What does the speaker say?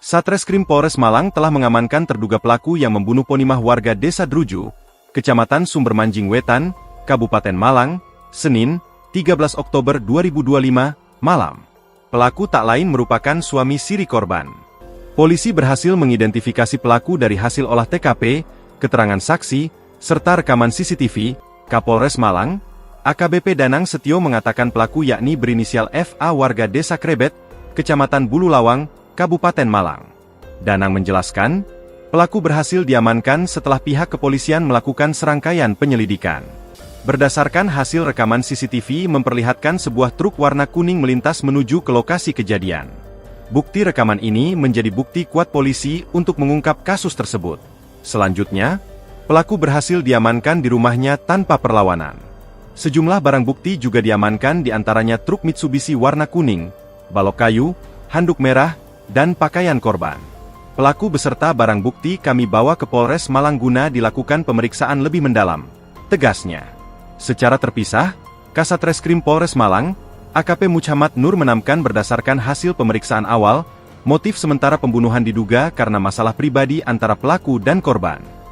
Satreskrim Polres Malang telah mengamankan terduga pelaku yang membunuh Ponimah warga Desa Druju, Kecamatan Sumbermanjing Wetan, Kabupaten Malang, Senin, 13 Oktober 2025, malam. Pelaku tak lain merupakan suami siri korban. Polisi berhasil mengidentifikasi pelaku dari hasil olah TKP, keterangan saksi, serta rekaman CCTV. Kapolres Malang, AKBP Danang Setio mengatakan pelaku yakni berinisial FA warga Desa Krebet, Kecamatan Bulu Lawang, Kabupaten Malang. Danang menjelaskan, pelaku berhasil diamankan setelah pihak kepolisian melakukan serangkaian penyelidikan. Berdasarkan hasil rekaman CCTV memperlihatkan sebuah truk warna kuning melintas menuju ke lokasi kejadian. Bukti rekaman ini menjadi bukti kuat polisi untuk mengungkap kasus tersebut. Selanjutnya, pelaku berhasil diamankan di rumahnya tanpa perlawanan. Sejumlah barang bukti juga diamankan diantaranya truk Mitsubishi warna kuning, balok kayu, handuk merah, dan pakaian korban. Pelaku beserta barang bukti kami bawa ke Polres Malang guna dilakukan pemeriksaan lebih mendalam, tegasnya. Secara terpisah, Kasatreskrim Polres Malang, AKP Muhammad Nur menambahkan berdasarkan hasil pemeriksaan awal, motif sementara pembunuhan diduga karena masalah pribadi antara pelaku dan korban.